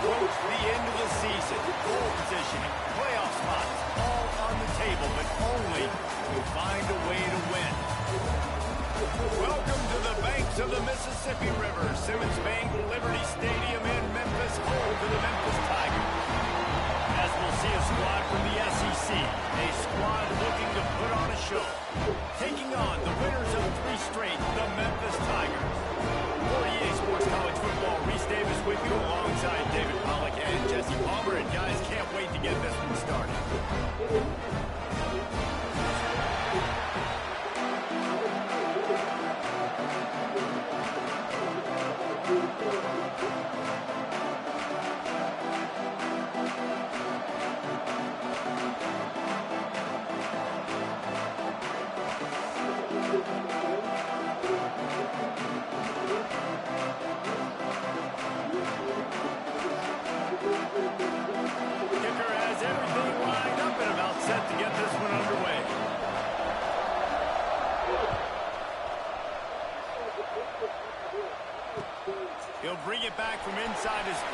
approach the end of the season. Goal positioning, playoff spots, all on the table, but only to find a way to win. Welcome to the banks of the Mississippi River. Simmons Bank Liberty Stadium in Memphis, home to the Memphis Tigers. As we'll see a squad from the SEC, a squad looking to put on a show. Taking on the winners of 3 straight, the Memphis Tigers. For EA Sports College Football, Reese Davis with you alongside David Pollack and Jesse Palmer. And guys, can't wait to get this one started. He'll bring it back from inside his 5.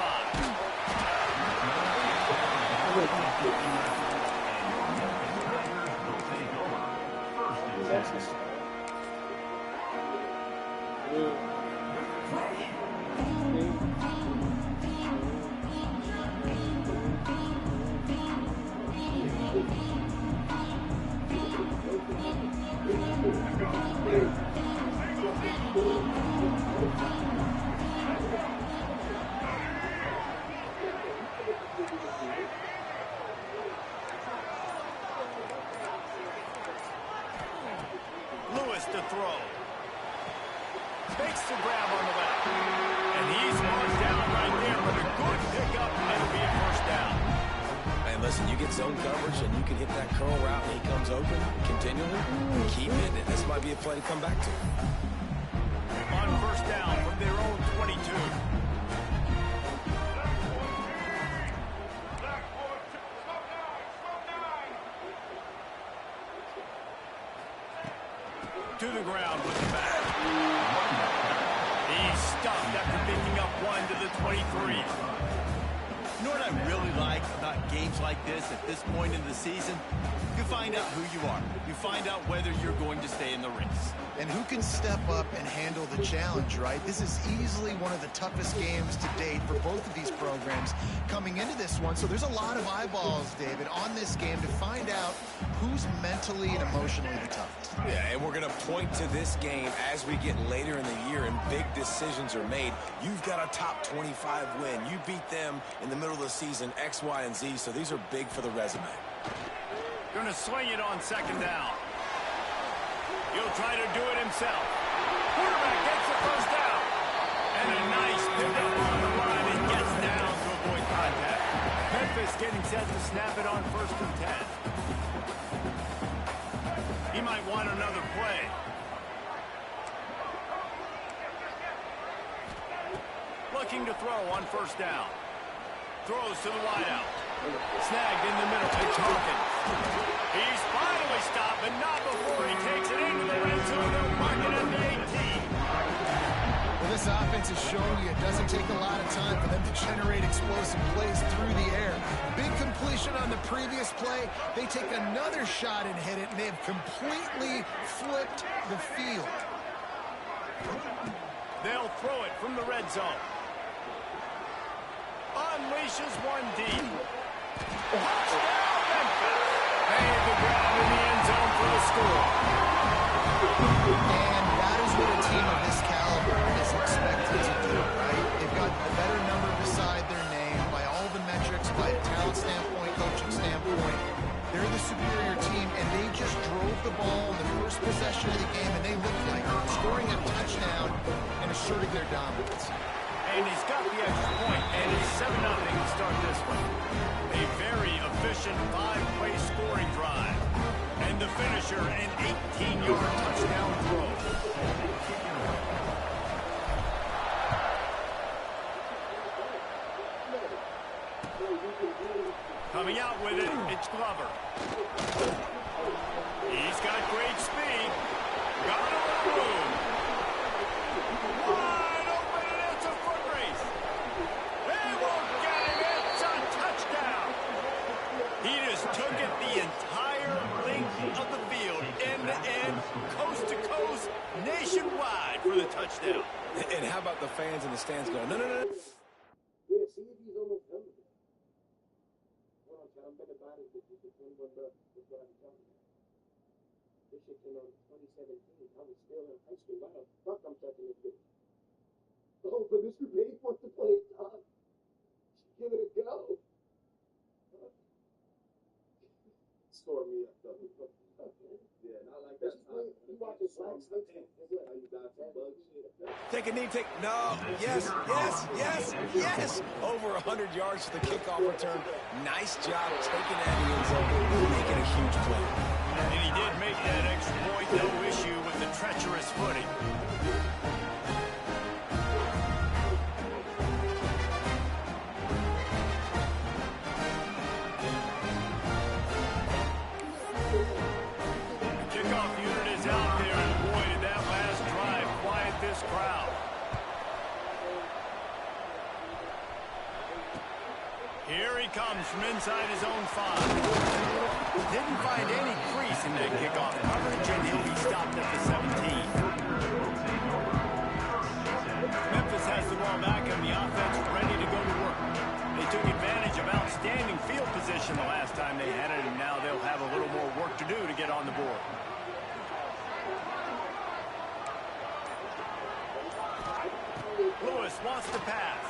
To throw. Fakes the grab on the left. And he's marked down right there, but a good pickup, and it'll be a first down. And listen, you get zone coverage, and you can hit that curl route, and he comes open continually. Keep hitting it. This might be a play to come back to. On first down from their own 22. To the ground with the back. He's stuffed after picking up 1 to the 23. You know what I really like about games like this at this point in the season? You find out who you are. You find out whether you're going to stay in the race. And who can step up and handle the challenge, right? This is easily one of the toughest games to date for both of these programs coming into this one. So there's a lot of eyeballs, David, on this game to find out who's mentally and emotionally the toughest. Yeah, and we're going to point to this game as we get later in the year and big decisions are made. You've got a top 25 win. You beat them in the middle of the season, X, Y, and Z, so these are big for the resume. Going to swing it on second down. He'll try to do it himself. Quarterback gets the first down. And a nice pickup on the line and gets down to avoid contact. Memphis getting set to snap it on 1st and 10. He might want another play. Looking to throw on first down. Throws to the wideout. Snagged in the middle. It's Hawkins. He's finally stopped, but not before he takes it into the red zone. They'll mark it at the 18. Well, this offense has shown you it doesn't take a lot of time for them to generate explosive plays through the air. Big completion on the previous play. They take another shot and hit it, and they have completely flipped the field. They'll throw it from the red zone. Unleashes one deep. Touchdown, Memphis. Made the grab in the end zone for the score. And that is what a team of this caliber is expected to do, right? They've got a better number beside their name by all the metrics, by a talent standpoint, coaching standpoint. They're the superior team, and they just drove the ball in the first possession of the game, and they looked like scoring a touchdown and asserting their dominance. And he's got the extra point, and it's 7-0 to start this one. A very efficient 5-play scoring drive. And the finisher, an 18-yard touchdown throw. Coming out with it, it's Glover. He's got great speed. Got a little room. Wide open, and it's a foot race. They won't get just took it the entire length of the field, end to end, coast to coast, nationwide for the touchdown. And how about the fans in the stands going, no, no, no. Yeah, see if he's almost done with it. Hold on, Chad, I'm betting about it that you get $21. That's what I'm talking about. This shit came out in 2017. I was still in high school. Why the fuck I'm touching this bitch? Oh, but Mr. Bates wants to play it, Tom. Give it a go. Score me up, though. Yeah, not like that. You watch this Black Snakes. How you got that bug shit? Take a knee, no, yes, yes, yes, yes. Over 100 yards for the kickoff return. Nice job taking that in the end zone, making a huge play. And he did make that extra point, no issue with the treacherous footing. Kickoff unit is out there, and boy, did that last drive quiet this crowd. Here he comes from inside his own 5. Didn't find any crease in that kickoff coverage, and he'll be stopped at the 17. Memphis has the ball back, and the offense ready to go to work. They took advantage of outstanding field position the last time they had it, and now they'll have a little more work to do to get on the board. Lewis wants to pass.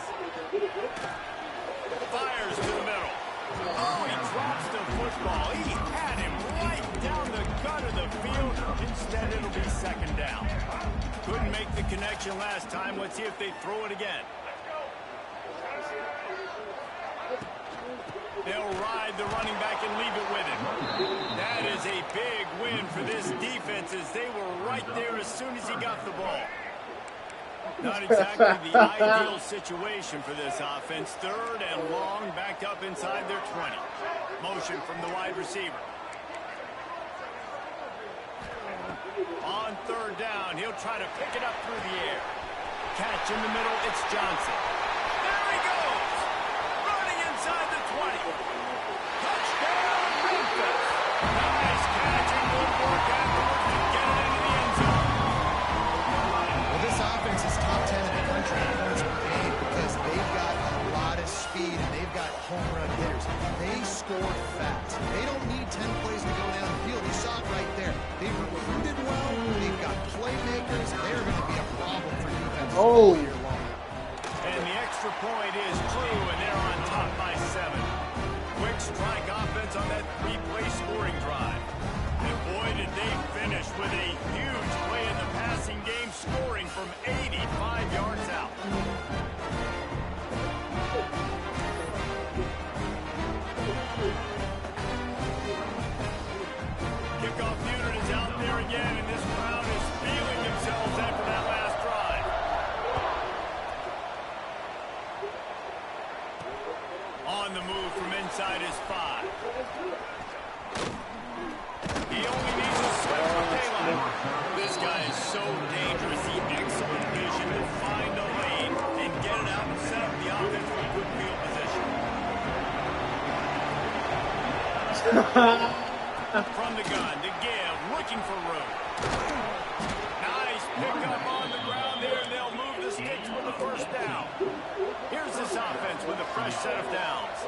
Fires to the middle. Oh, he drops the football. He had him right down the gut of the field. Instead, it'll be second down. Couldn't make the connection last time. Let's see if they throw it again. They'll ride the running back and leave it with him. That is a big win for this defense, as they were right there as soon as he got the ball. Not exactly the ideal situation for this offense. Third and long, backed up inside their 20. Motion from the wide receiver. On third down, he'll try to pick it up through the air. Catch in the middle, it's Johnson. There he goes! Running inside the 20. Touchdown, Memphis! Nice catch and good work afterwards to get it into the end zone. Well, this offense is top 10 in the country in points per game because they've got a lot of speed and they've got home run hitters. They score fast. They don't need 10 plays to go down the field. You saw it right there. They've recruited well. They've got playmakers. They're going to be a problem for defense all year long. And the extra point is true, and they're on top by 7. Quick strike offense on that 3-play scoring drive. And boy, did they finish with a huge play in the passing game, scoring from 85 yards out. Kickoff unit is out there again, and this crowd is feeling themselves after that last drive. On the move from inside his 5. He only needs a switch for Payline. This guy is so dangerous. He excellent vision to find a lane and get it out and set up the offense for good field position. From the gun to give, looking for room. Nice pickup on the ground there, and they'll move the sticks for the first down. Here's this offense with a fresh set of downs.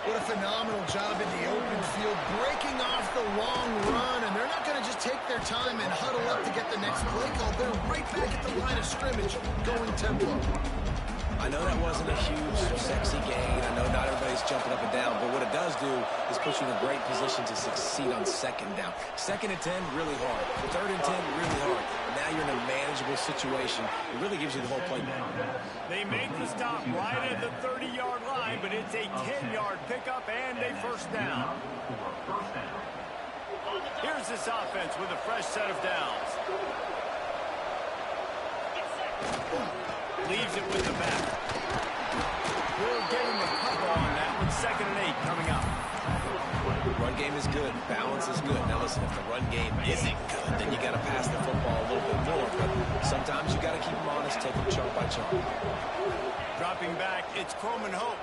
What a phenomenal job in the open field, breaking off the long run, and they're not going to just take their time and huddle up to get the next play call. They're right back at the line of scrimmage, going tempo. I know that wasn't a huge, sexy gain. I know not everybody's jumping up and down, but what it does do is put you in a great position to succeed on second down. Second and 10, really hard. Third and 10, really hard. Now you're in a manageable situation. It really gives you the whole playbook. They make the stop right at the 30-yard line, but it's a 10-yard pickup and a first down. Here's this offense with a fresh set of downs. Leaves it with the back. We'll give him a couple on that one. Second and 8 coming up. Run game is good. Balance is good. Now listen, if the run game isn't good, then you got to pass the football a little bit more. But sometimes you got to keep them honest, take them chunk by chunk. Dropping back, it's Croman Hope.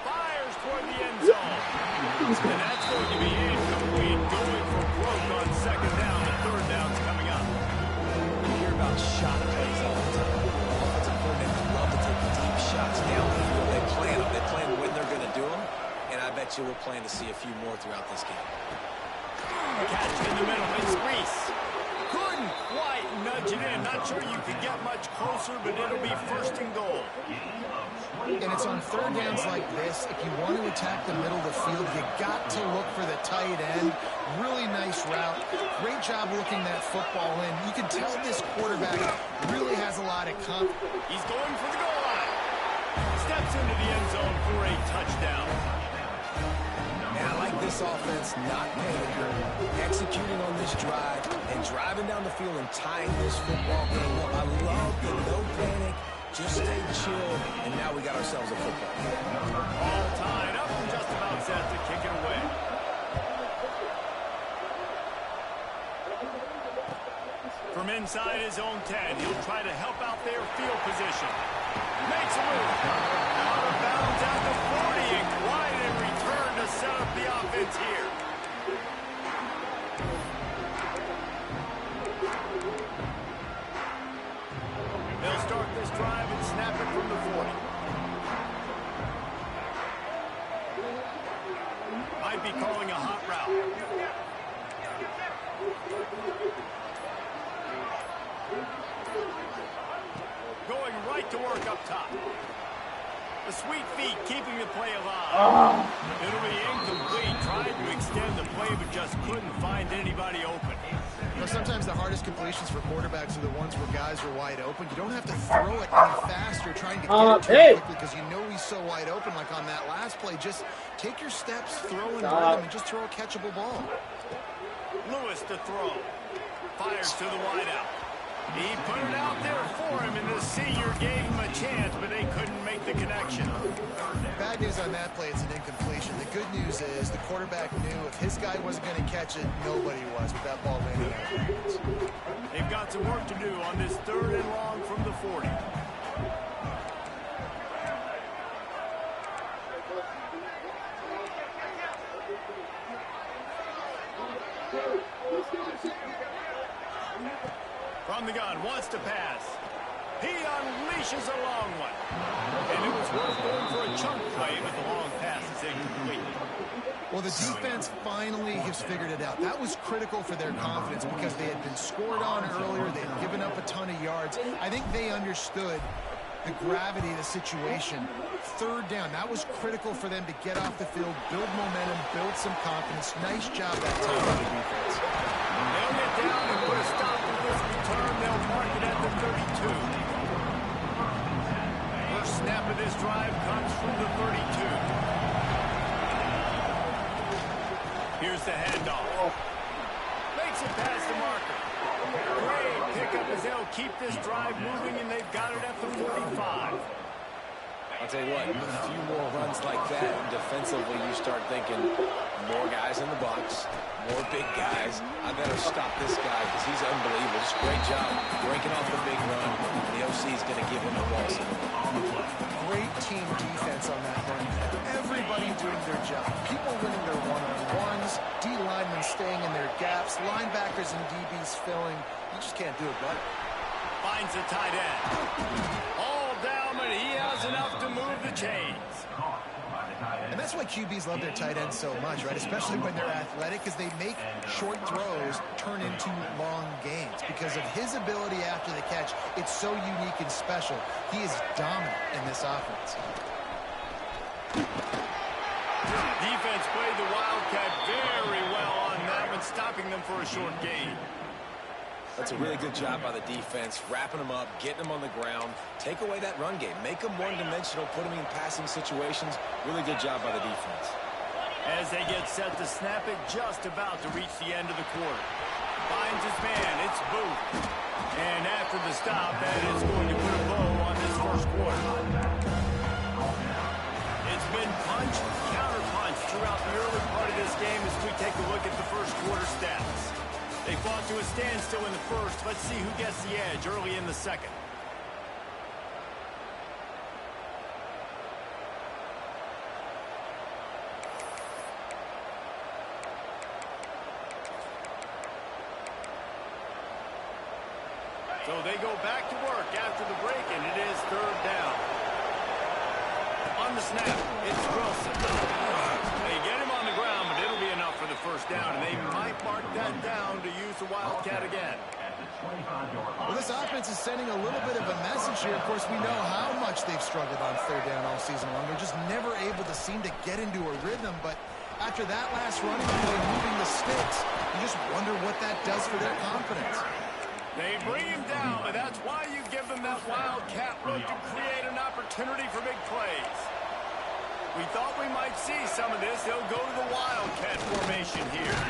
Fires toward the end zone. And that's going to be incomplete. Going for broke on second down, and third down's coming up. You hear about shot plays all the time. Offensive coordinators love to take deep shots down the field. They plan them. They plan when they're going to do them. And I bet you we'll plan to see a few more throughout this game. Catch in the middle. It's Reese. Couldn't quite nudge it in. Not sure you could get much closer, but it'll be first and goal. And it's on third downs like this. If you want to attack the middle of the field, you got to look for the tight end. Really nice route. Great job looking that football in. You can tell this quarterback really has a lot of confidence. He's going for the goal line. Steps into the end zone for a touchdown. And I like this offense not panicking, executing on this drive, and driving down the field and tying this football game up. I love the no panic, just stay chill, and now we got ourselves a football game. All tied up and just about set to kick it away. From inside his own 10, he'll try to help out their field position. Makes a move. Out of bounds at the 40 and wide in return to set up the offense here. They'll start this drive and snap it from the 40. Might be calling a hot route. Going right to work up top. The sweet feet keeping the play alive. It'll be incomplete. Tried to extend the play, but just couldn't find anybody open. You know, sometimes the hardest completions for quarterbacks are the ones where guys are wide open. You don't have to throw it any faster trying to get it to him quickly because you know he's so wide open. Like on that last play, just take your steps, throw in rhythm, and just throw a catchable ball. Lewis to throw. Fires to the wideout. He put it out there for him, and the senior gave him a chance, but they couldn't make the connection. Bad news on that play, it's an incompletion. The good news is the quarterback knew if his guy wasn't going to catch it, nobody was with that ball landing out of bounds. They've got some work to do on this third and long from the 40. From the gun, wants to pass. He unleashes a long one. And it was worth going for a chunk play, but the long pass is incomplete. Well, the defense finally has figured it out. That was critical for their confidence because they had been scored on earlier. They had given up a ton of yards. I think they understood the gravity of the situation. Third down, that was critical for them to get off the field, build momentum, build some confidence. Nice job that time by the defense. They'll get down and put a stop to this return. They'll mark it at the 32. First snap of this drive comes from the 32. Here's the handoff. Makes it past the marker. Great pickup as they'll keep this drive moving, and they've got it at the 45. I'll tell you what, a few more runs like that, and defensively you start thinking more guys in the box, more big guys. I better stop this guy because he's unbelievable. Just great job breaking off the big run. The OC is going to give him a ball. Great team defense on that run. Everybody doing their job. People winning their one-on-ones, D-linemen staying in their gaps, linebackers and DBs filling. You just can't do it better. Finds a tight end. All down, but he has enough to move the chains. And that's why QBs love their tight ends so much, right? Especially when they're athletic, because they make short throws turn into long gains. Because of his ability after the catch, it's so unique and special. He is dominant in this offense. Defense played the Wildcat very well on that one, stopping them for a short gain. That's a really good job by the defense, wrapping them up, getting them on the ground. Take away that run game. Make them one-dimensional, put them in passing situations. Really good job by the defense. As they get set to snap it, just about to reach the end of the quarter. Finds his man, it's Booth. And after the stop, that is going to put a bow on this first quarter. It's been punch, counter-punch throughout the early part of this game as we take a look at the first quarter stats. They fought to a standstill in the first. Let's see who gets the edge early in the second. back to work after the break, and it is third down. On the snap, it's Wilson. They get him on the ground, but it'll be enough for the first down, and they might mark that down to use the Wildcat again. Well, this offense is sending a little bit of a message here. Of course, we know how much they've struggled on third down all season long. They're just never able to seem to get into a rhythm, but after that last running play, moving the sticks, you just wonder what that does for their confidence. They bring him down, but that's why you give them that Wildcat look to create an opportunity for big plays. We thought we might see some of this. They'll go to the Wildcat formation here.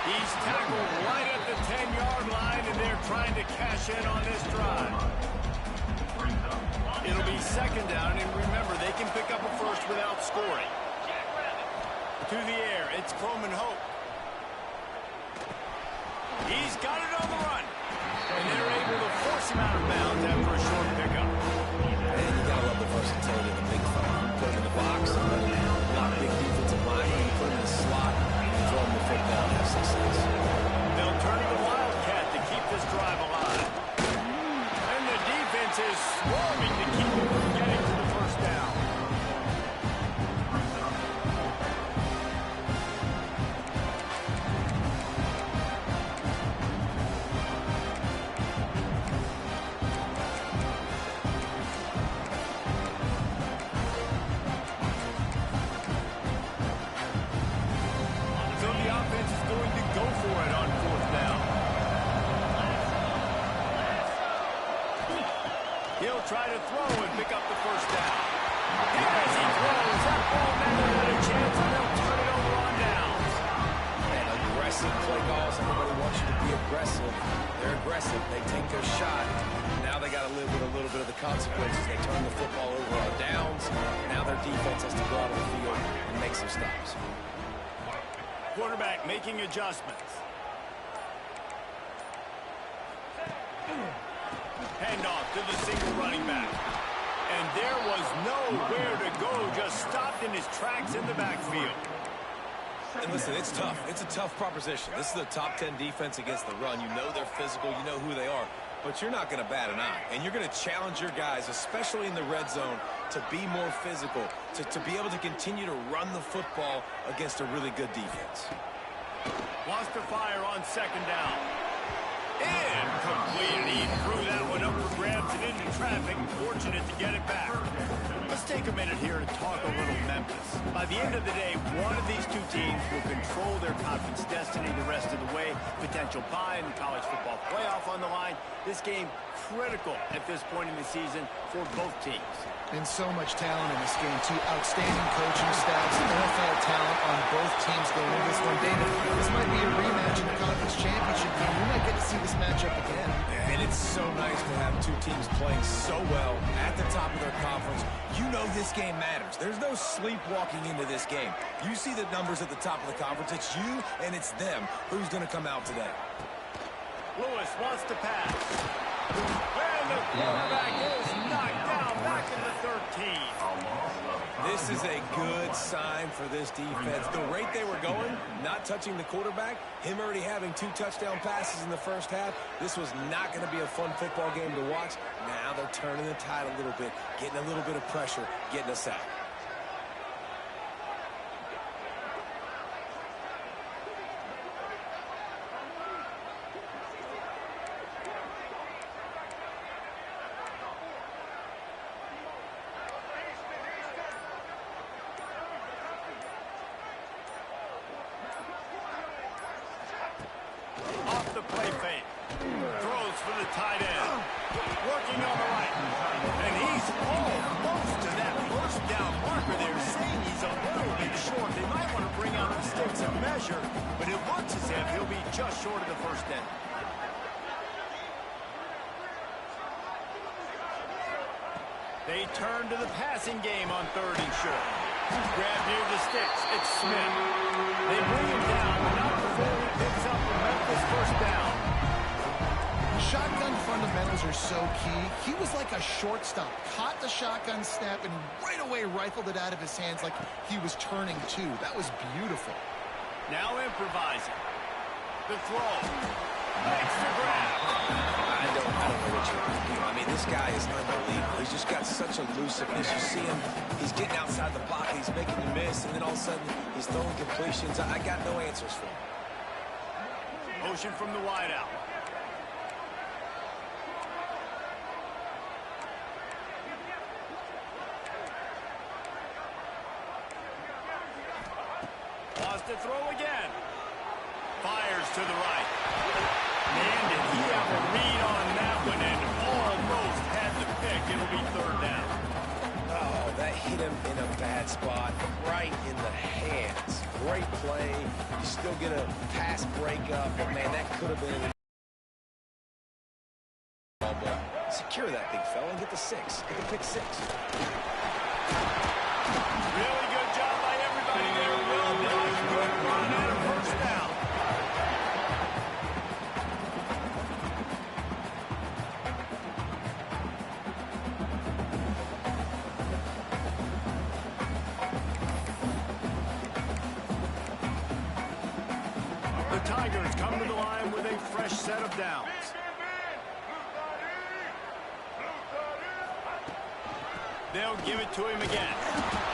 He's tackled right at the 10-yard line, and they're trying to cash in on this drive. It'll be second down, and remember, they can pick up a first without scoring. To the air, it's Coleman Hope. He's got it on the run. And they're able to force him out of bounds after a short pickup. And you gotta love the versatility of the big fella. Put him in the box, block big defensive line, and put him in the slot, and throw him the football and have success. They'll turn to the Wildcat to keep this drive alive. And the defense is swarming to keep him from getting to the first down. He'll try to throw and pick up the first down. Here as he throws, that ball never had a chance, and they'll turn it over on downs. And aggressive play calls. Everybody wants you to be aggressive. They're aggressive. They take their shot. Now they got to live with a little bit of the consequences. They turn the football over on downs. Now their defense has to go out on the field and make some stops. Quarterback making adjustments. Handoff to the single running back. And there was nowhere to go, just stopped in his tracks in the backfield. And listen, it's tough. It's a tough proposition. This is a top 10 defense against the run. You know they're physical. You know who they are. But you're not going to bat an eye. And you're going to challenge your guys, especially in the red zone, to be more physical, to be able to continue to run the football against a really good defense. Wants to fire on second down. Incomplete. He threw that one up for grabs and into traffic. Fortunate to get it back. Let's take a minute here to talk a little Memphis. By the end of the day, one of these two teams will control their conference destiny the rest of the way. Potential bye in the college football playoff on the line. This game critical at this point in the season for both teams. And so much talent in this game, too. Outstanding coaching staffs, NFL talent on both teams going into this one. David, this might be a rematch in the conference championship game. We might get to see this matchup again. And it's so nice to have two teams playing so well at the top of their conference. You know this game matters. There's no sleepwalking into this game. You see the numbers at the top of the conference. It's you and it's them. Who's going to come out today? Lewis wants to pass. And the quarterback is knocked down back in the 13. This is a good sign for this defense. The rate they were going, not touching the quarterback, him already having 2 touchdown passes in the first half, this was not going to be a fun football game to watch. Now they're turning the tide a little bit, getting a little bit of pressure, getting a sack. Off the play fake. Throws for the tight end. Working on the right. And he's almost to that first down marker. They're saying he's a little bit short. They might want to bring out the sticks and measure, but it looks as if he'll be just short of the first down. They turn to the passing game on 3rd and short. Grab near the sticks. It's Smith. They bring him down, but not before he picks up the Memphis first down. Shotgun fundamentals are so key. He was like a shortstop. Caught the shotgun snap and right away rifled it out of his hands like he was turning too. That was beautiful. Now improvising. The throw. Makes the grab. I don't know what you're thinking. I mean, this guy is unbelievable. He's just got such elusiveness. You see him, he's getting outside the pocket, he's making the miss, and then all of a sudden, he's throwing completions. I got no answers for him. Motion from the wideout. Wants to throw again. Fires to the right. Man, did he have a read on that one and almost had the pick. It'll be third down. Oh, that hit him in a bad spot, right in the hands. Great play. You still get a pass breakup, but man, that could have been. Secure that big fella and get the 6. Get the pick 6. Really good job by everybody there. Well done. Good run and a first down. The Tigers come to the line with a fresh set of downs. They'll give it to him again.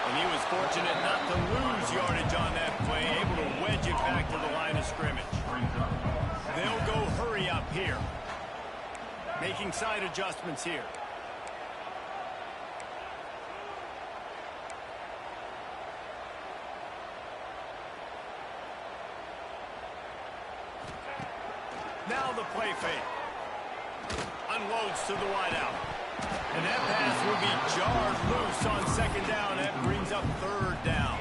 And he was fortunate not to lose yardage on that play, able to wedge it back to the line of scrimmage. They'll go hurry up here. Making side adjustments here. Now the play fake. Unloads to the wideout. And that pass will be jarred loose on second down. That brings up third down.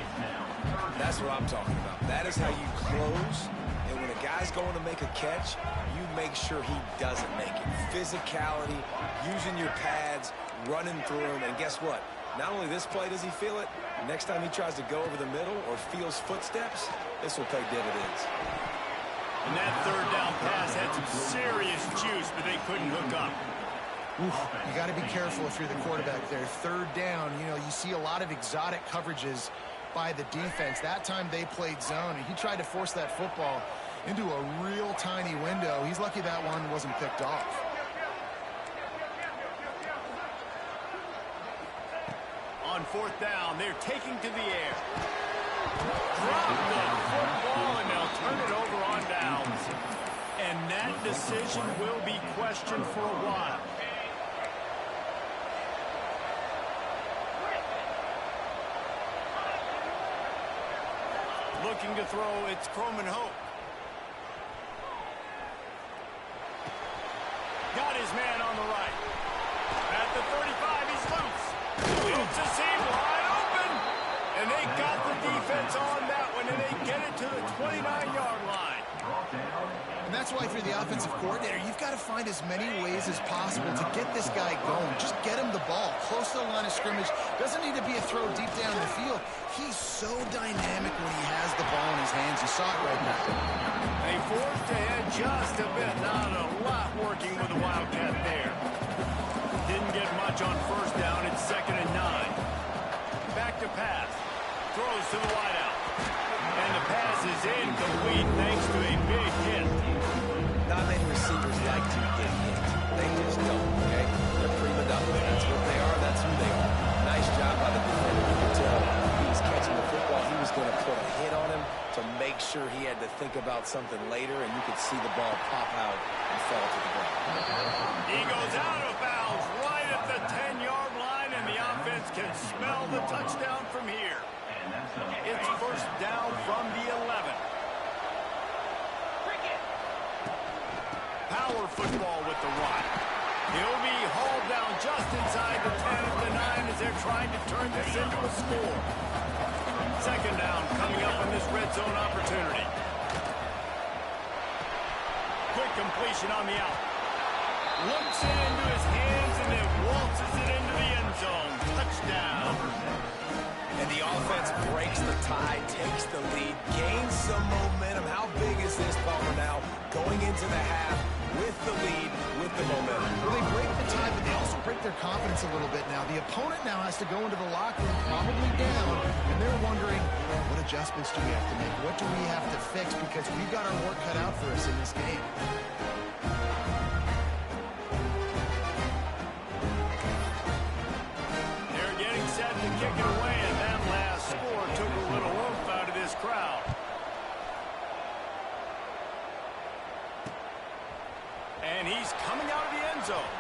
That's what I'm talking about. That is how you close. And when a guy's going to make a catch, you make sure he doesn't make it. Physicality, using your pads, running through him. And guess what? Not only this play does he feel it, next time he tries to go over the middle or feels footsteps, this will pay dividends. And that third down pass had some serious juice, but they couldn't hook up. You got to be careful if you're the quarterback there. Third down, you know, you see a lot of exotic coverages by the defense. That time they played zone, and he tried to force that football into a real tiny window. He's lucky that one wasn't picked off. On fourth down, they're taking to the air. Drop the football, and they'll turn it over on downs. And that decision will be questioned for a while. Looking to throw, it's Croman Hope. Got his man on the right. At the 35, he's loose. It's a seam wide open. And they got the defense on that one, and they get it to the 29-yard line. And that's why, if you're the offensive coordinator, you've got to find as many ways as possible to get this guy going. Just get him the ball close to the line of scrimmage. Doesn't need to be a throw deep down the field. He's so dynamic when he has the ball in his hands. You saw it right now. They forced ahead just a bit. Not a lot working with the Wildcat there. Didn't get much on first down. It's 2nd and 9. Back to pass. Throws to the wideout. And the pass is incomplete thanks to a big hit. Not many receivers like to get hit. They just don't, okay? They're prima donna. That's what they are. That's who they are. Nice job by the defender. You can tell he was catching the football. He was going to put a hit on him to make sure he had to think about something later, and you could see the ball pop out and fall to the ground. He goes out of bounds right at the 10-yard line, and the offense can smell the touchdown from here. It's first down from the 11. Power football with the run. He'll be hauled down just inside the 10 at the 9 as they're trying to turn this into a score. Second down coming up on this red zone opportunity. Quick completion on the out. Looks it into his hands and then waltzes it into the end zone. Touchdown. And the offense breaks the tie, takes the lead, gains some momentum. How big is this, Palmer, now? Going into the half with the lead, with the momentum. Well, they break the tie, but they also break their confidence a little bit now. The opponent now has to go into the locker room probably down, and they're wondering, what did adjustments do we have to make? What do we have to fix? Because we've got our work cut out for us in this game. They're getting set to kick it away, and that last score took a little oomph out of this crowd. And he's coming out of the end zone.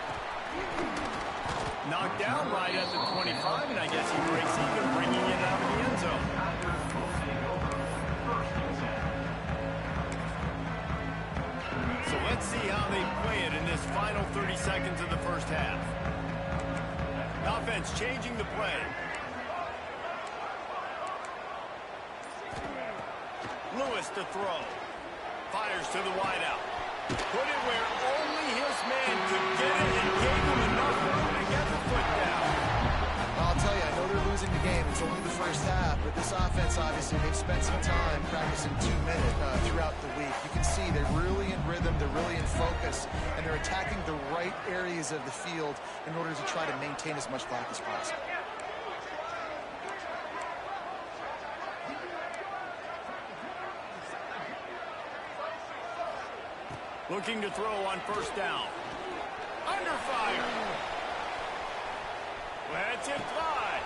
Knocked down right at the 25, and I guess he breaks even, bringing it out of the end zone. So let's see how they play it in this final 30 seconds of the first half. Offense changing the play. Lewis to throw. Fires to the wideout. Put it where only his man could get it, and gave him enough room to get the foot down. I'll tell you, I know they're losing the game. It's only the first half, but this offense, obviously, they've spent some time practicing 2 minutes throughout the week. You can see they're really in rhythm, they're really in focus, and they're attacking the right areas of the field in order to try to maintain as much clock as possible. Looking to throw on first down. Under fire. Let's it fly.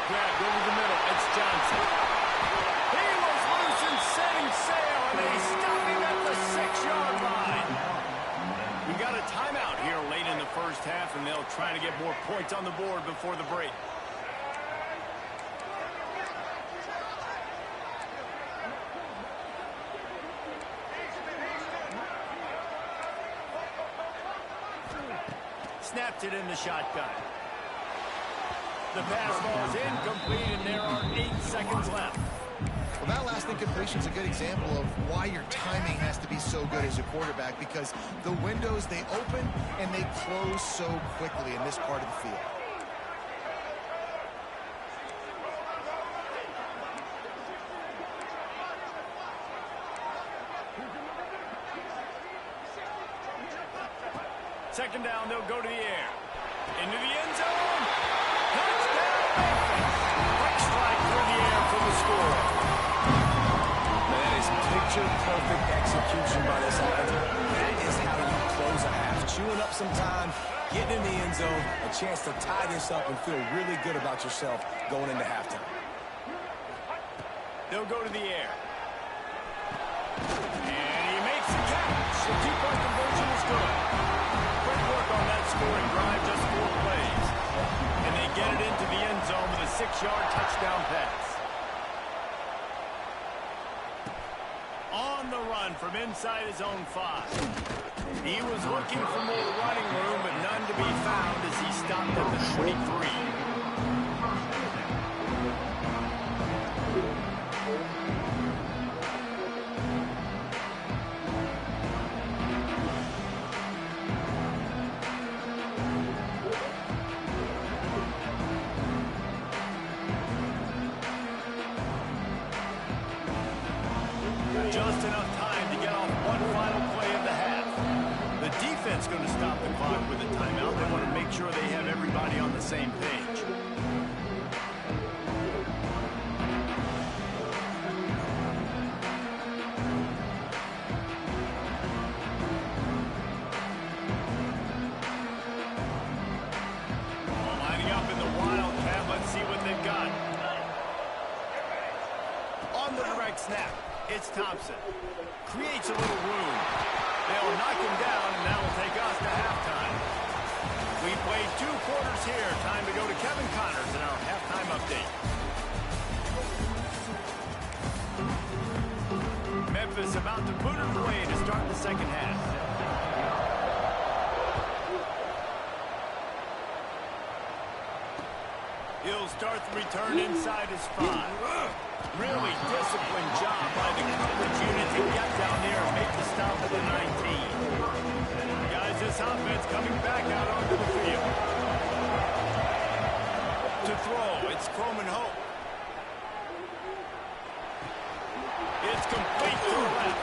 Grabbed over the middle. It's Johnson. He was loose and setting sail, and they stop him at the 6-yard line. We got a timeout here late in the first half, and they'll try to get more points on the board before the break. Snapped it in the shotgun. The pass ball is incomplete, and there are 8 seconds left. Well, that last incompletion is a good example of why your timing has to be so good as a quarterback, because the windows, they open and they close so quickly in this part of the field. Second down, they'll go to the air. Into the end zone. Touchdown, Memphis. Quick strike through the air for the score. That is picture-perfect execution by this offense. That is how you close a half. Chewing up some time, getting in the end zone, a chance to tie this up and feel really good about yourself going into halftime. They'll go to the air. And he makes the catch. The two-point conversion is good. Great work on that scoring drive, just 4 plays. And they get it into the end zone with a 6-yard touchdown pass. On the run from inside his own 5. He was looking for more running room, but none to be found as he stopped at the 23. Just enough time to get off one final play of the half. The defense going to stop the clock with a timeout. They want to make sure they have everybody on the same page. Lining up in the Wildcat. Let's see what they've got. On the direct snap. It's Thompson. Creates a little room. They'll knock him down, and that will take us to halftime. We played 2 quarters here. Time to go to Kevin Connors in our halftime update. Memphis about to put it away to start the second half. He'll start the return inside his 5. Really disciplined job by the coverage unit to get down there and make the stop at the 19. Guys, this offense coming back out onto the field. To throw, it's Croman Hope. It's complete to the left.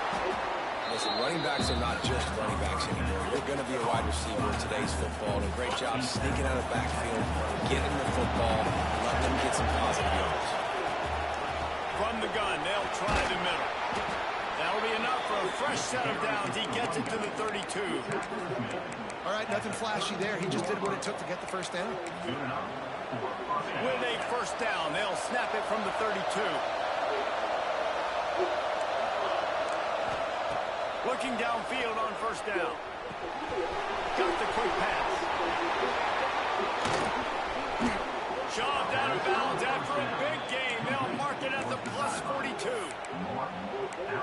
Listen, running backs are not just running backs anymore. You're going to be a wide receiver in today's football. And a great job sneaking out of the backfield, getting the football, and letting them get some positive yards. From the gun, try the middle. That'll be enough for a fresh set of downs. He gets it to the 32. All right, nothing flashy there. He just did what it took to get the first down. With a first down, they'll snap it from the 32. Looking downfield on first down. Got the quick pass. Shoved out of bounds after a big game. They'll mark it at the plus 42.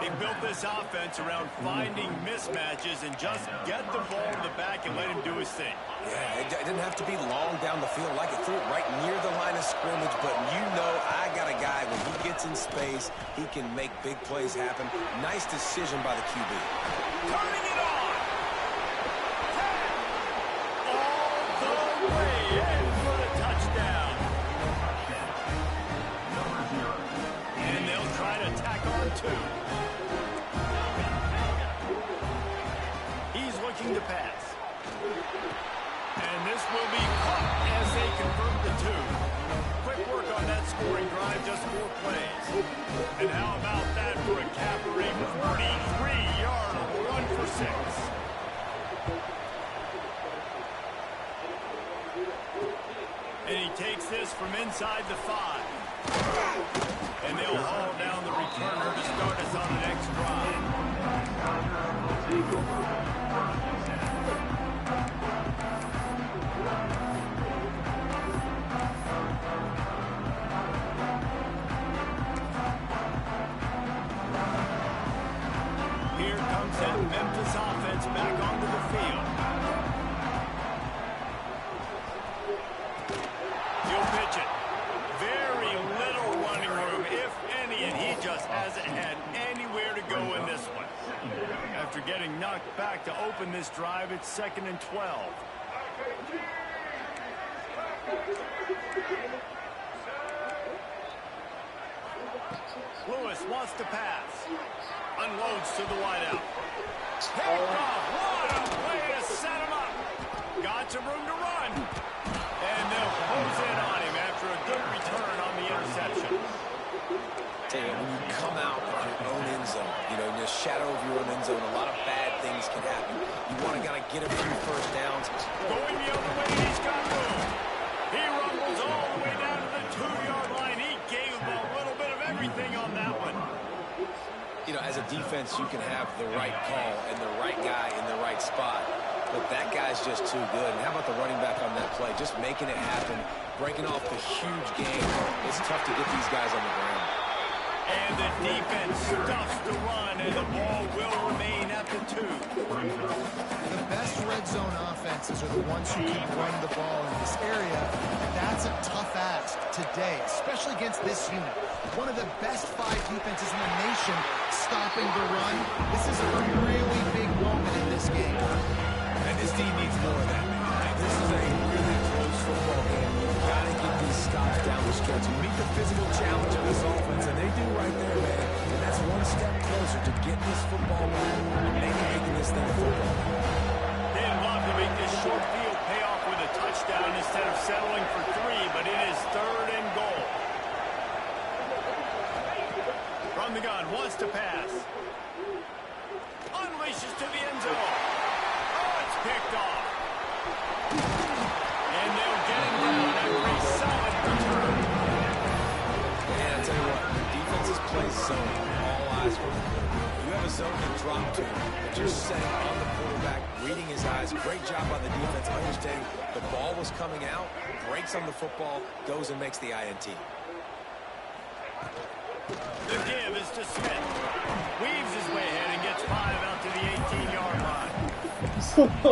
They built this offense around finding mismatches and just get the ball to the back and let him do his thing. Yeah, it didn't have to be long down the field. Like it threw it right near the line of scrimmage, but you know I got a guy, when he gets in space, he can make big plays happen. Nice decision by the QB. Turning it on. All the way in for the touchdown. And they'll try to tack on two. He's looking to pass. And this will be caught as they convert the two. Quick work on that scoring drive, just 4 plays. And how about that for a cavalry 43-yard 1 for 6. And he takes this from inside the 5. And they'll haul down the returner to start us on the next drive. Here comes that Memphis offense back onto the field. He'll pitch it. Very little running room, if any, and he just hasn't had anywhere to go in this one. After getting knocked back to open this drive, it's 2nd and 12. Lewis wants to pass. Unloads to the wideout. Takeoff. What a way to set him up. Got some room to run. And they'll close in on him after a good return on the interception. Tell you, when you come out of your own end zone, you know, in the shadow of your own end zone, a lot of bad things can happen. You want to get a few first downs. Going the other way, he's got room. He rumbles all the way down to the 2-yard line. He gave him a little bit of everything on that one. You know, as a defense, you can have the right call and the right guy in the right spot. But that guy's just too good. And how about the running back on that play? Just making it happen, breaking off the huge game. It's tough to get these guys on the ground. And the defense stuffs the run, and the ball will remain at the 2. The best red zone offenses are the ones who keep running the ball in this area. That's a tough ask today, especially against this unit. One of the best 5 defenses in the nation stopping the run. This is a really big moment in this game. And this team needs more of that, man. This is a really close football game. You've got to get these stops down the stretch. You meet the physical challenge of this offense, and they do right there, man. And that's one step closer to getting this football back and making this thing football. They'd love to make this short field pay off with a touchdown instead of settling for 3, but it is 3rd and goal. From the gun, wants to pass. Unleashes to the end zone. Oh, it's picked off. And they'll get him down after a solid return. And I tell you what, the defenses play zone. All eyes on the quarterback. You have a zone to drop to, but you're setting on the quarterback, reading his eyes. Great job on the defense, understanding the ball was coming out, breaks on the football, goes and makes the INT. The give is to Smith. Weaves his way ahead and gets 5 out to the 18-yard line.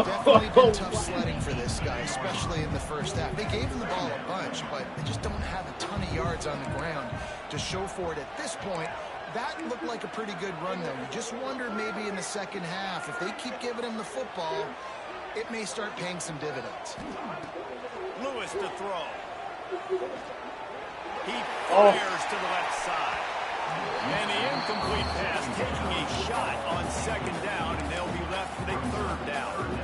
Definitely been tough sledding for this guy, especially in the first half. They gave him the ball a bunch, but they just don't have a ton of yards on the ground to show for it at this point. That looked like a pretty good run, though. You just wonder maybe in the second half, if they keep giving him the football, it may start paying some dividends. Lewis to throw. He fires to the left side. And the incomplete pass taking a shot on 2nd down, and they'll be left with a 3rd down.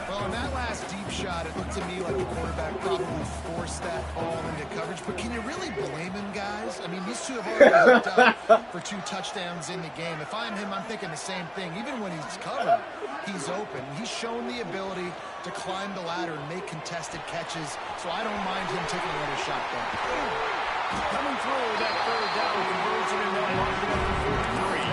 Well, on that last deep shot, it looked to me like the quarterback probably forced that ball into coverage. But can you really blame him, guys? I mean, these two have already hooked up for 2 touchdowns in the game. If I'm him, I'm thinking the same thing. Even when he's covered, he's open. He's shown the ability to climb the ladder and make contested catches, so I don't mind him taking another shot there. Coming through with that 3rd down conversion, and they'll mark it up for 43.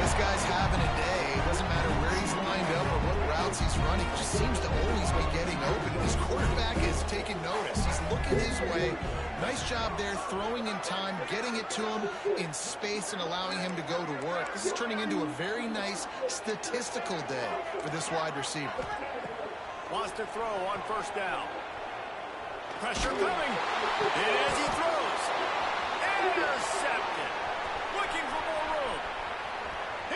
This guy's having a day. It doesn't matter where he's lined up or what routes he's running. He just seems to always be getting open. His quarterback is taking notice. He's looking his way. Nice job there, throwing in time, getting it to him in space and allowing him to go to work. This is turning into a very nice statistical day for this wide receiver. Wants to throw on 1st down. Pressure coming. And as he throws, intercepted. Looking for more room.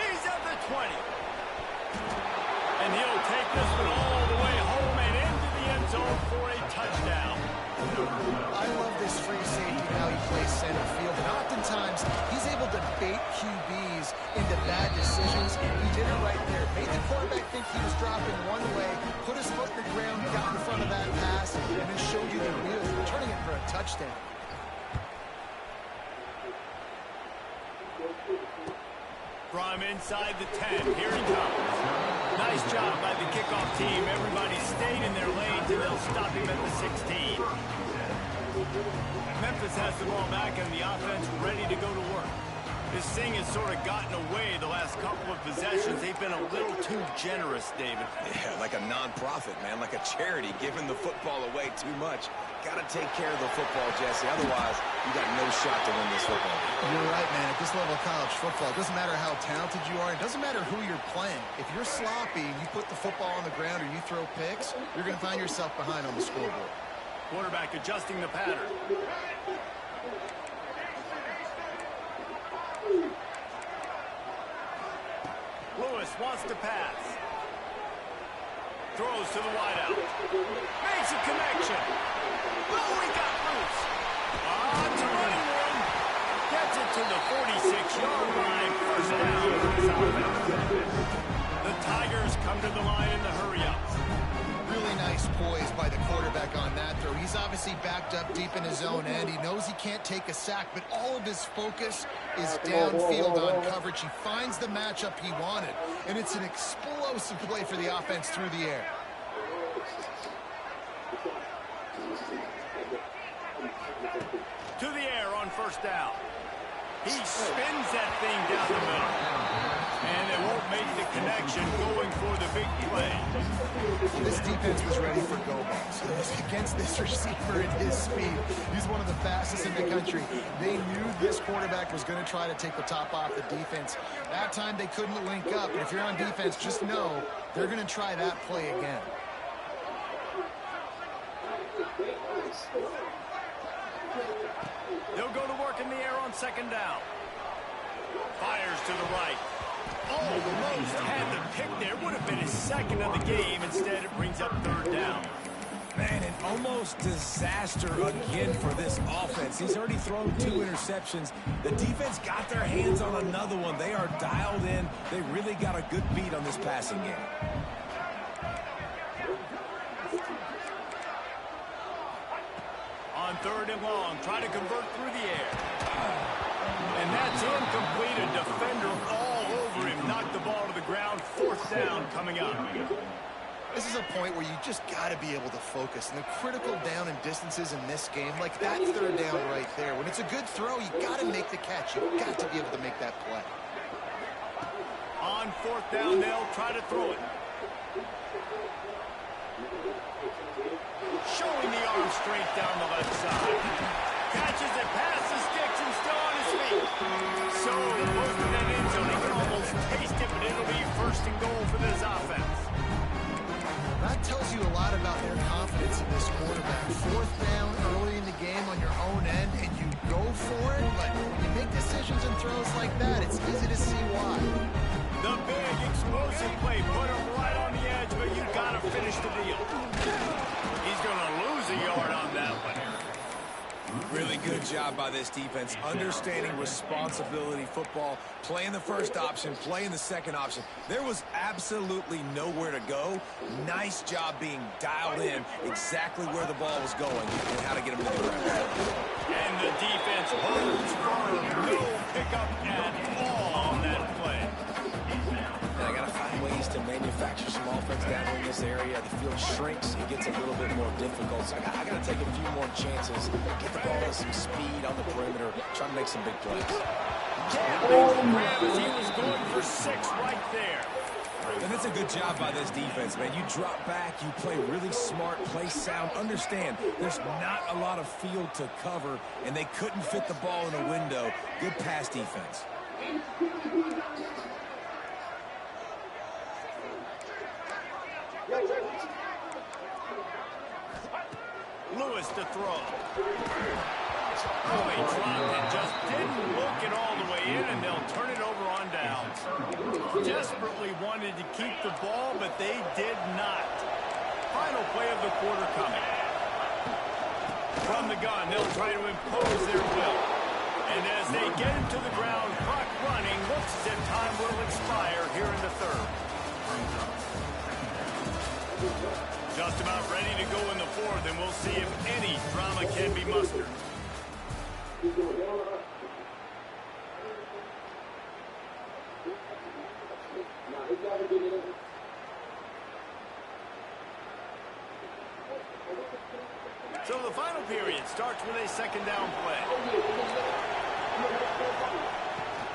He's at the 20. And he'll take this one all the way home and into the end zone for a touchdown. I love this free safety, how he plays center field. And oftentimes, he's able to bait QBs into bad decisions. He did it right there. Made the quarterback think he was dropping one way, put his foot in the ground, got in front of that pass, and then showed you the wheels, returning it for a touchdown. From inside the 10, here he comes. Nice job by the kickoff team. Everybody stayed in their lanes, and they'll stop him at the 16. Memphis has the ball back, and the offense ready to go to work. This thing has sort of gotten away the last couple of possessions. They've been a little too generous, David. Yeah, like a non-profit, man, like a charity, giving the football away too much. Got to take care of the football, Jesse. Otherwise, you got no shot to win this football game. You're right, man. At this level of college football, it doesn't matter how talented you are. It doesn't matter who you're playing. If you're sloppy and you put the football on the ground or you throw picks, you're going to find yourself behind on the scoreboard. Quarterback adjusting the pattern. Lewis wants to pass. Throws to the wideout. Makes a connection. Oh, he got loose. On to running room. Gets it to the 46-yard line. 1st down for his offense. The Tigers come to the line in the hurry-up. Really nice poise by the quarterback on that throw. He's obviously backed up deep in his own end. He knows he can't take a sack, but all of his focus is downfield on coverage. He finds the matchup he wanted, and it's an explosive play for the offense through the air. To the air on 1st down. He spins that thing down the middle. And they won't make the connection, going for the big play. This defense was ready for go balls. Against this receiver and his speed, he's one of the fastest in the country. They knew this quarterback was going to try to take the top off the defense. That time they couldn't link up. And if you're on defense, just know they're going to try that play again. They'll go to work in the air on 2nd down. Fires to the right. Almost had the pick there. Would have been his 2nd of the game. Instead, it brings up 3rd down. Man, an almost disaster again for this offense. He's already thrown 2 interceptions. The defense got their hands on another one. They are dialed in. They really got a good beat on this passing game. On 3rd and long, try to convert through the air. And that's incomplete. A defender all over him. Knocked the ball to the ground. 4th down coming up. This is a point where you just got to be able to focus. And the critical down and distances in this game, like that 3rd down right there. When it's a good throw, you got to make the catch. You've got to be able to make that play. On 4th down, they'll try to throw it. Showing the arm strength down the left side. Catches it past the sticks and still on his feet. So close to that end zone, he can almost taste it, but it'll be 1st and goal for this offense. That tells you a lot about their confidence in this quarterback. 4th down early in the game on your own end, and you go for it, but when you make decisions and throws like that, it's easy to see why. The big explosive play put him right on the edge, but you got to finish the deal. He's going to lose a yard on that one. Really good job by this defense, understanding responsibility football, playing the 1st option, playing the 2nd option. There was absolutely nowhere to go. Nice job being dialed in exactly where the ball was going and how to get him to the ground. And the defense area, the field shrinks, it gets a little bit more difficult. So I got to take a few more chances, get the ball with some speed on the perimeter, try to make some big plays. Can't make the grab as he was going for 6 right there. And that's a good job by this defense, man. You drop back, you play really smart, play sound. Understand, there's not a lot of field to cover, and they couldn't fit the ball in a window. Good pass defense. Lewis to throw. Oh, he dropped it. Just didn't look it all the way in, and they'll turn it over on downs. Desperately wanted to keep the ball, but they did not. Final play of the quarter coming. From the gun, they'll try to impose their will. And as they get him to the ground, clock running, looks as if time will expire here in the third. Just about ready to go in the fourth, and we'll see if any drama can be mustered. So the final period starts with a second down play.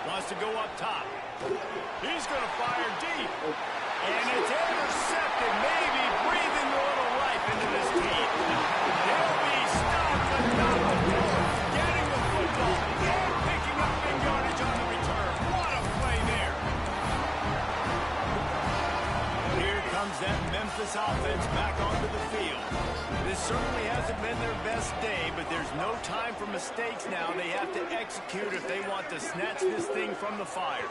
Wants to go up top. He's going to fire deep. And it's intercepted, maybe breathing a little life into this team. He'll be stopped but not before. Getting the football and picking up big yardage on the return. What a play there. Here comes that Memphis offense back onto the field. This certainly hasn't been their best day, but there's no time for mistakes now. They have to execute if they want to snatch this thing from the fire.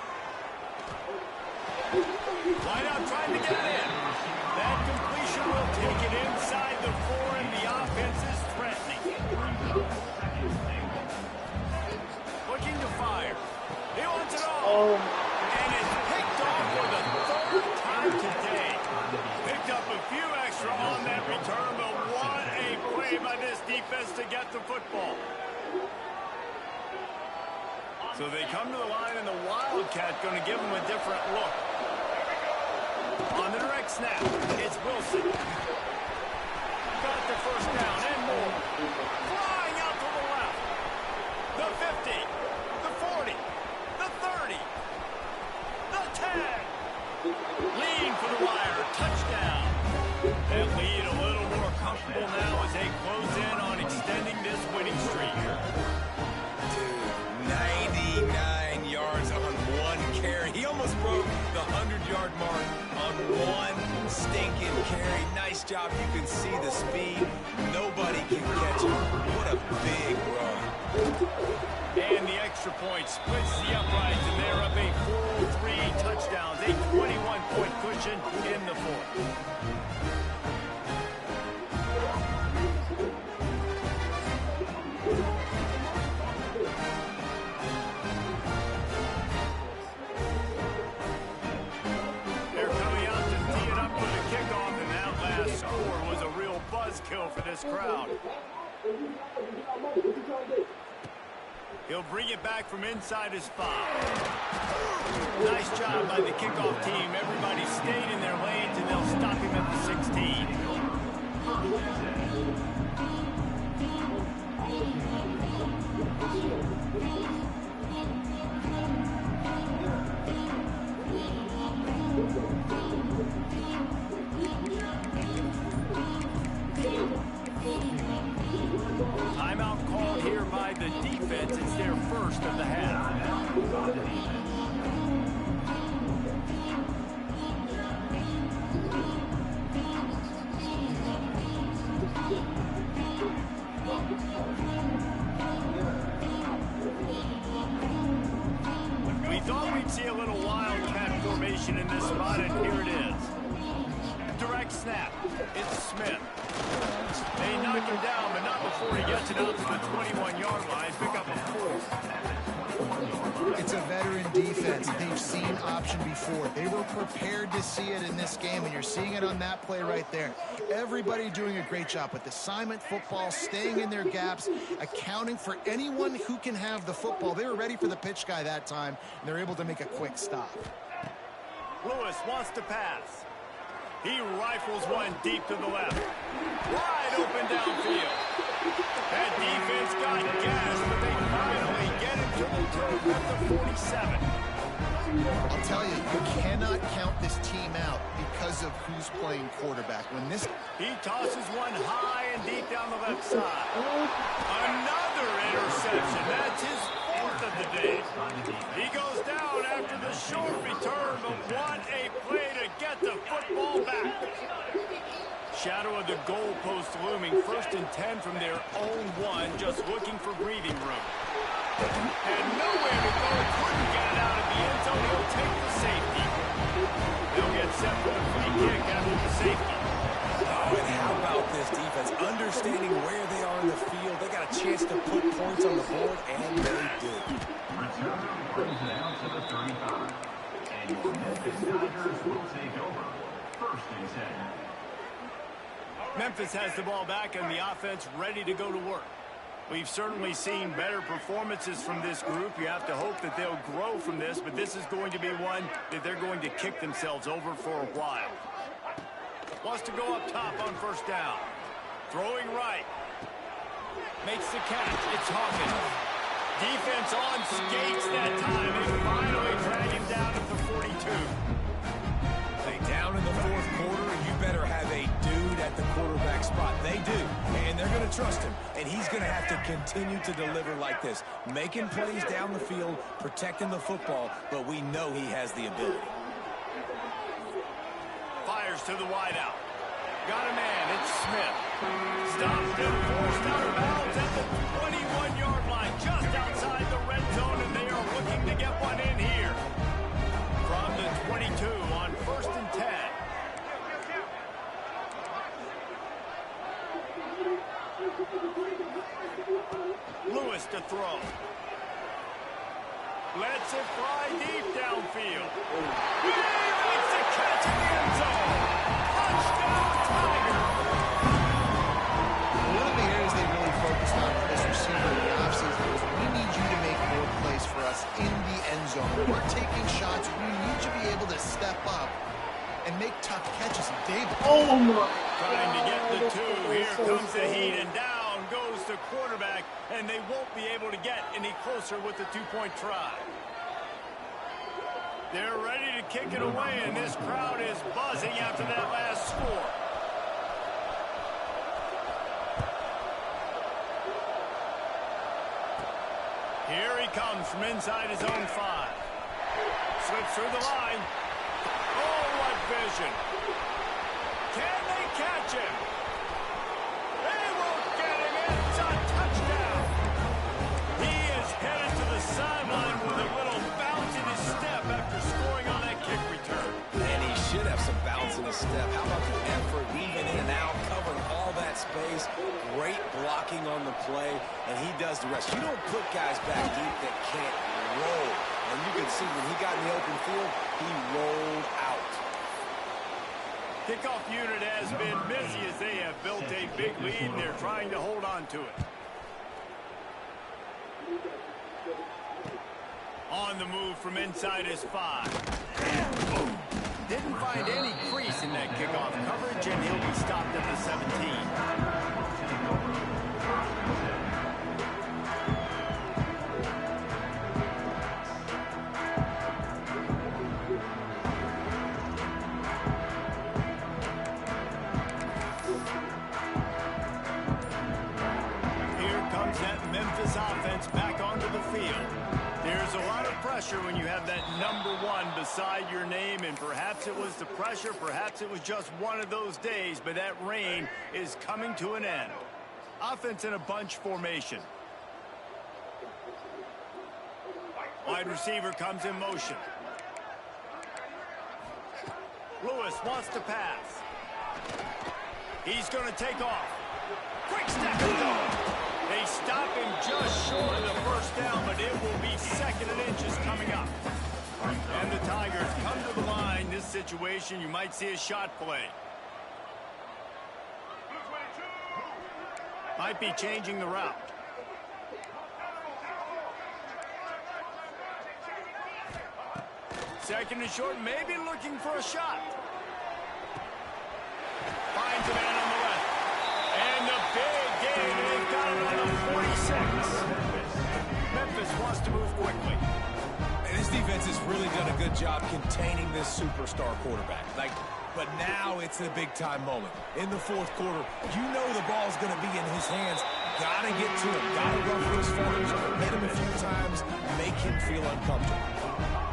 Line out trying to get it in. That completion will take it inside the 4, and the offense is threatening. Looking to fire. He wants it all. And it's picked off for the 3rd time today. Picked up a few extra on that return, but what a play by this defense to get the football. So they come to the line, and the Wildcat going to give them a different look. On the direct snap, it's Wilson. Got the first down and more. Flying out to the left. The 50, the 40, the 30, the 10. Lean for the wire, touchdown. That lead a little more comfortable now as they close in on extending this winning streak. 99 yards on 1 carry. He almost broke the 100-yard mark on 1 stinking carry. Nice job. You can see the speed. Nobody can catch him. What a big run. And the extra point splits the uprights, and they're up a full 3 touchdowns, a 21-point cushion in the fourth. Kill for this crowd. He'll bring it back from inside his 5. Nice job by the kickoff team. Everybody stayed in their lanes, and they'll stop him at the 16. Timeout called here by the defense. It's their first of the half. We thought we'd see a little wildcat formation in this spot, and here it is. Direct snap. It's Smith. They knock him down, but not before he gets it out to the 21-yard line. Pick up a 4. It's a veteran defense. They've seen option before. They were prepared to see it in this game, and you're seeing it on that play right there. Everybody doing a great job with assignment football, staying in their gaps, accounting for anyone who can have the football. They were ready for the pitch guy that time, and they're able to make a quick stop. Lewis wants to pass. He rifles one deep to the left. Wide open downfield. That defense got gas, but they finally get him to the turf at the 47. I'll tell you, you cannot count this team out because of who's playing quarterback. He tosses one high and deep down the left side. Another interception. That's his fourth of the day. He goes down after the short return, but what a play to get the football back. Shadow of the goalpost looming. 1st and 10 from their own 1, just looking for breathing room. And nowhere to go. Couldn't get it out of the end zone. He'll take the safety. They'll get set for the free kick after the safety. Oh, and how about this defense? Understanding where they are in the field. They got a chance to put points on the board, and they did. Return brings it out to the 35. And your Memphis Tigers will take over. 1st and 10. Memphis has the ball back and the offense ready to go to work. We've certainly seen better performances from this group. You have to hope that they'll grow from this, but this is going to be one that they're going to kick themselves over for a while. Wants to go up top on 1st down. Throwing right. Makes the catch. It's Hawkins. Defense on skates that time. They finally drag him down at the 42. They down in the 4th quarter, and you better have a dude at the quarterback spot. They do, and they're going to trust him, and he's going to have to continue to deliver like this, making plays down the field, protecting the football, but we know he has the ability. Fires to the wideout. Got a man. It's Smith. Stopped and forced out of bounds at the 21-yard line, just outside the red zone, and they are looking to get one in here. From the 22 on 1st and 10. Lewis to throw. Lets it fly deep downfield. He makes a catch in the end zone. Touchdown, Tiger. One of the areas they really focused on for this receiver in the offseason was we need you to make more plays for us in the end zone. We're taking shots. We need you to be able to step up and make tough catches. And David. Oh my. Trying to get the 2. Here comes the heat, and down goes the quarterback, and they won't be able to get any closer with the 2-point try. They're ready to kick it away, and this crowd is buzzing after that last score. Here he comes from inside his own 5. Slips through the line. Oh, what vision. Can they catch him? They won't get him. It's a touchdown. He is headed to the sideline with a little bounce in his step after scoring on that kick return. And he should have some bounce in his step. How about the effort, weaving in and out, covering all that space. Great blocking on the play, and he does the rest. You don't put guys back deep that can't roll. And you can see when he got in the open field, he rolled out. Kickoff unit has been busy as they have built a big lead, and they're trying to hold on to it. On the move from inside his 5. Didn't find any crease in that kickoff coverage, and he'll be stopped at the 17. Memphis offense back onto the field. There's a lot of pressure when you have that number 1 beside your name, and perhaps it was the pressure, perhaps it was just one of those days, but that reign is coming to an end. Offense in a bunch formation. Wide receiver comes in motion. Lewis wants to pass. He's going to take off. Quick step and go. They stop him just short of the 1st down, but it will be 2nd and inches coming up. And the Tigers come to the line. This situation, you might see a shot play. Might be changing the route. Second and short, maybe looking for a shot. a good job containing this superstar quarterback. But now it's the big-time moment. In the fourth quarter, you know the ball's going to be in his hands. Got to get to him. Got to ruffle his feathers, hit him a few times, make him feel uncomfortable.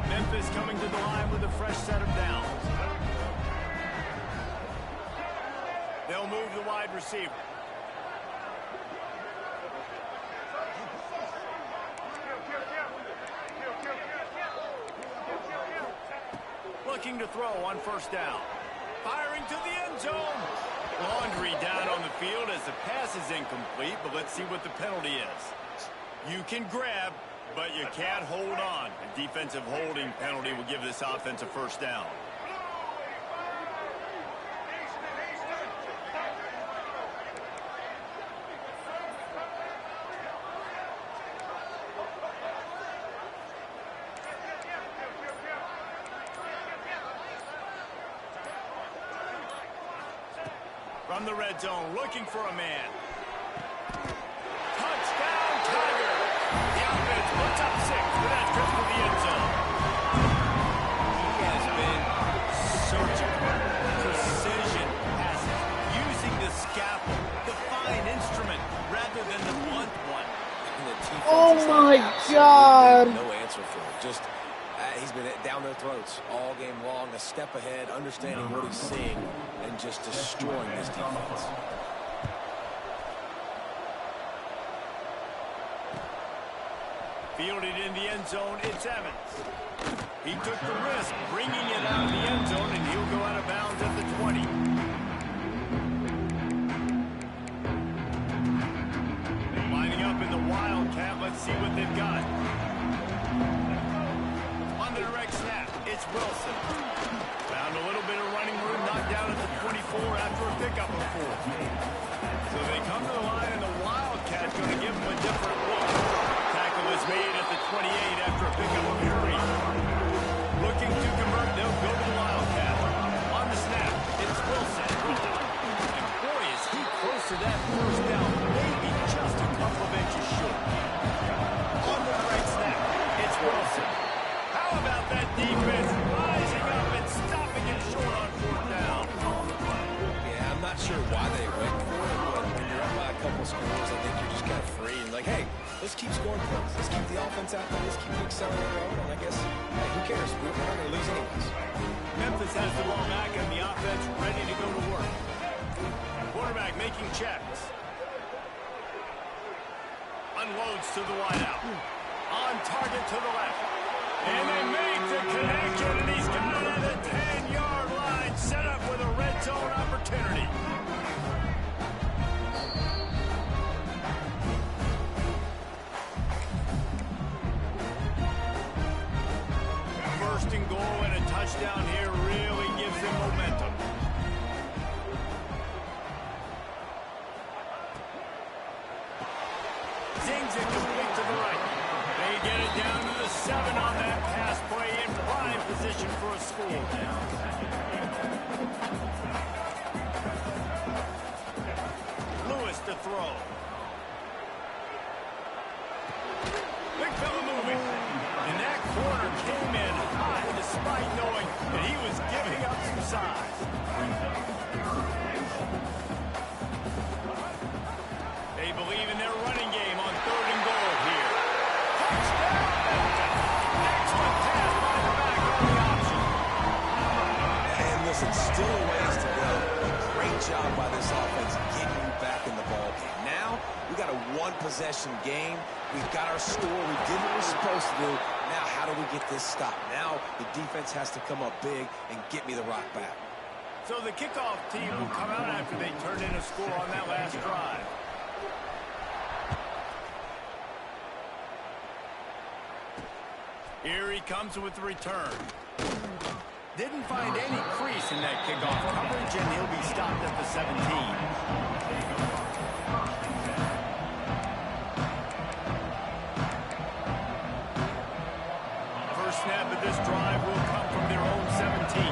Memphis coming to the line with a fresh set of downs. They'll move the wide receiver. Looking to throw on first down. Firing to the end zone. Laundry down on the field as the pass is incomplete, but let's see what the penalty is. You can grab, but you can't hold on. A defensive holding penalty will give this offense a first down. From the red zone, looking for a man. Touchdown, Tiger! The offense puts up 6 with that trip to the end zone. He has been surgical, precision passes, using the scalpel, the fine instrument, rather than the blunt one. Oh my God! No answer for it. Just he's been down their throats all game long, a step ahead, understanding what he's seeing, and just destroying this defense. Fielded in the end zone, it's Evans. He took the risk, bringing it out of the end zone, and he'll go out of bounds at the 20. Lining up in the Wildcat, let's see what they've got. On the direct snap, it's Wilson. Found a little bit of running room, knocked down at the 24 after a pickup of 4. So they come to the line, and the Wildcat's going to give them a different look. Tackle is made at the 28 after a pickup of 3. Looking to convert, they'll go to the Wildcat. On the snap, it's Wilson. And boy, is he close to that first down, maybe just a couple of inches short. On the direct snap, it's Wilson. How about that defense rising up and stopping it short on 4th down? Yeah, I'm not sure why they went for it, but when you're up by a couple scores, I think you're just kind of free and like, hey, let's keep scoring points. Let's keep the offense out there. Let's keep the accelerator on. And I guess, hey, who cares? We're not going to lose anyways. Memphis has the ball back and the offense ready to go to work. Quarterback making checks. Unloads to the wideout. On target to the left. And they make the connection, and he's got it at the 10-yard line, set up with a red zone opportunity. First and goal, and a touchdown here really gives them momentum. Zings it complete to the right. They get it down to the 7 on that pass play, in prime position for a score. Lewis to throw. Big fella moving. And that corner came in high despite knowing that he was giving up some size. They believe in their running game on 3rd and goal here. Touchdown! Excellent pass by the back on the option. And listen, still a ways to go. Great job by this offense getting you back in the ball game. Now, we got a 1-possession game. We've got our score. We did what we're supposed to do. Now, how do we get this stopped? Now, the defense has to come up big and get me the rock back. So the kickoff team will come out after they turn in a score on that last drive. Here he comes with the return. Didn't find any crease in that kickoff coverage, and he'll be stopped at the 17. First snap of this drive will come from their own 17.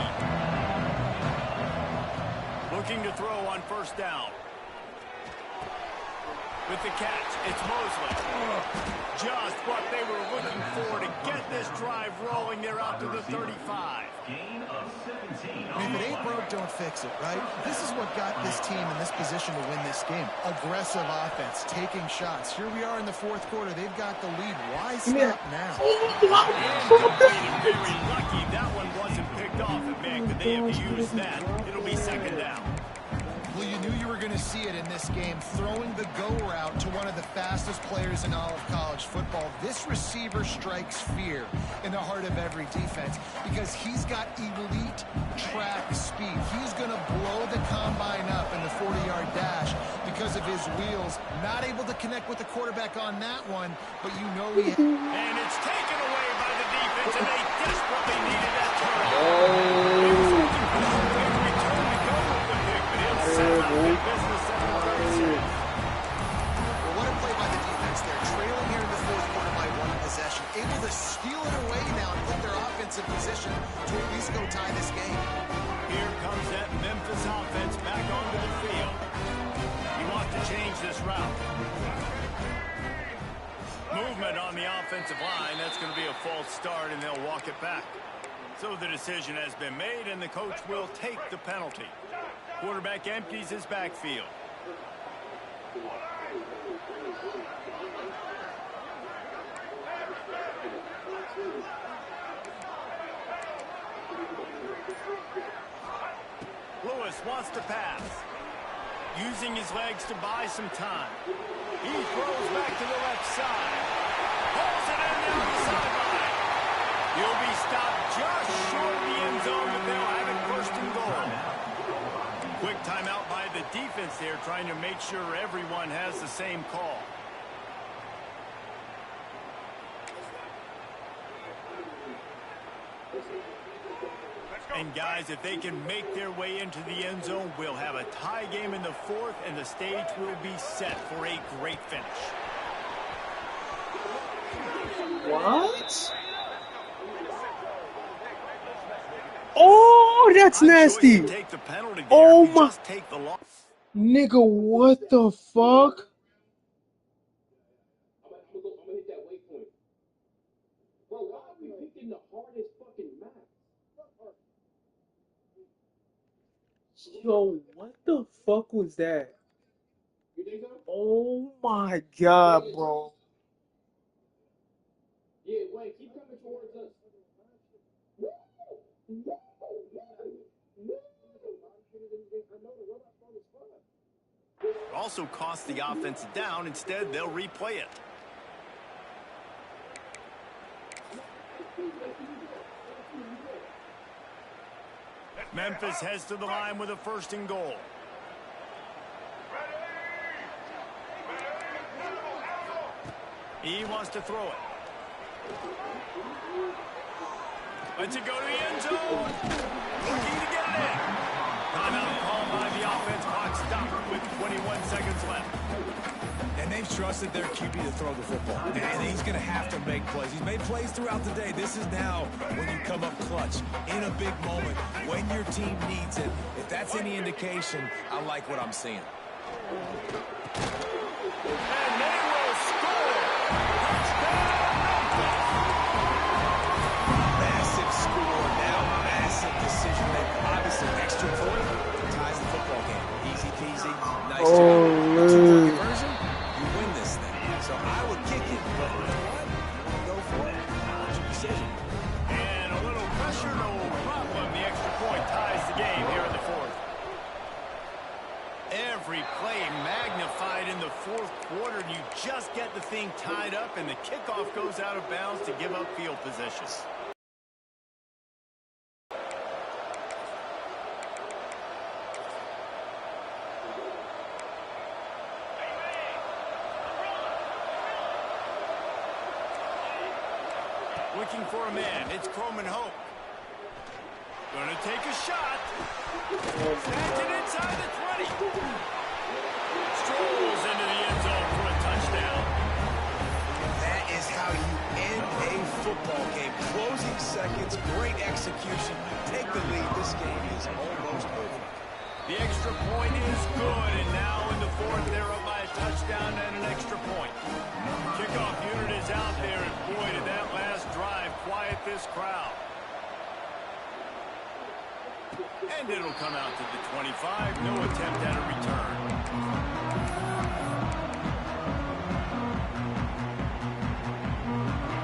Looking to throw on first down. With the catch, it's Mosley. Just what they were looking for to get this this drive rolling. They're out to the 35. Gain of 17. If it ain't broke, don't fix it, right? This is what got this team in this position to win this game. Aggressive offense, taking shots. Here we are in the fourth quarter. They've got the lead. Why stop now? Very lucky that one wasn't picked off. And man, could they have used that? It'll be second down. Well, you knew you were going to see it in this game, throwing the go route to one of the fastest players in all of college football. This receiver strikes fear in the heart of every defense because he's got elite track speed. He's going to blow the combine up in the 40-yard dash because of his wheels. Not able to connect with the quarterback on that one, but you know he... And it's taken away by the defense, and they desperately needed that turnover. Well, what a play by the defense there. Trailing here in the fourth quarter by one possession. Able to steal it away now and put their offense in position to at least go tie this game. Here comes that Memphis offense back onto the field. He wants to change this route. Movement on the offensive line. That's going to be a false start, and they'll walk it back. So the decision has been made, and the coach will take the penalty. Quarterback empties his backfield. Lewis wants to pass. Using his legs to buy some time. He throws back to the left side. Pulls it in down the sideline. He'll be stopped just short of the end zone, but they'll have it first and goal. Quick timeout by the defense there, trying to make sure everyone has the same call. And guys, if they can make their way into the end zone, we'll have a tie game in the fourth, and the stage will be set for a great finish. What? Oh, that's nasty. Take the penalty there. Oh my. Just take the loss. Nigga, what the fuck? I'm gonna hit that waypoint. Bro, why are we picking the hardest fucking map? Yo, what the fuck was that? You think so? Oh my god, bro. Yeah, wait, keep coming towards us. Also cost the offense down. Instead, they'll replay it. Memphis heads to the line with a first and goal. He wants to throw it. Lets it go to the end zone. Looking to get it in. Timeout called by the offense. Clock stopped with 21 seconds left. And they've trusted their QB to throw the football. And he's going to have to make plays. He's made plays throughout the day. This is now when you come up clutch in a big moment when your team needs it. If that's any indication, I like what I'm seeing. And they will score. Massive score. Now massive decision making. Obviously, extra point ties the football game. Easy peasy. Nice job. Two-point conversion. You win this thing. So I would kick it, but you know what? Go for it. What's your decision? And a little pressure, no problem. The extra point ties the game here in the fourth. Every play magnified in the fourth quarter. You just get the thing tied up, and the kickoff goes out of bounds to give up field position. Looking for a man. It's Croman Hope. Gonna take a shot. Stands it inside the 20. Strolls into the end zone for a touchdown. That is how you end a football game. Closing seconds, great execution. Take the lead. This game is almost over. The extra point is good, and now in the fourth, they're up by a touchdown and an extra point. Kickoff unit is out there, and boy, did that last drive this crowd. And it'll come out to the 25. No attempt at a return.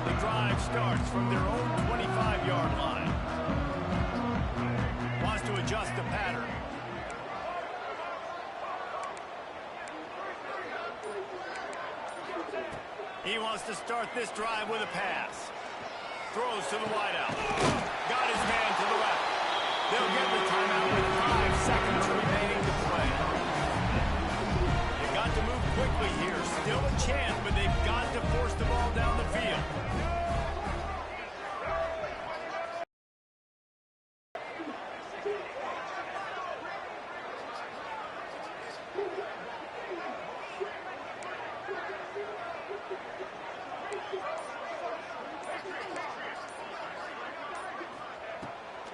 The drive starts from their own 25-yard line. Wants to adjust the pattern. He wants to start this drive with a pass. Throws to the wideout. Got his man to the left. They'll get the timeout with 5 seconds remaining to play. They've got to move quickly here. Still a chance, but they've got to force the ball down the field.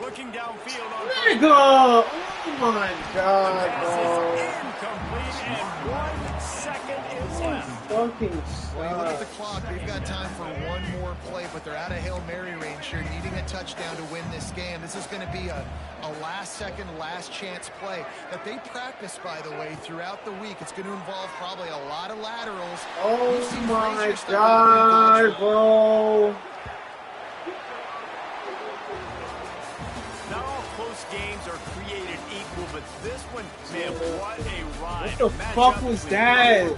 Looking downfield on first. Nigga! Oh my god, bro. Incomplete, and 1 second is left. Fucking When you look at the sucks. clock, they've got time for one more play, but they're out of Hail Mary range here, needing a touchdown to win this game. This is going to be a last-second, last-chance play that they practice, by the way, throughout the week. It's going to involve probably a lot of laterals. We've seen Oh my crazier stuff god, bro. Not all close games are created equal, but this one, man, what a ride. What the fuck was that?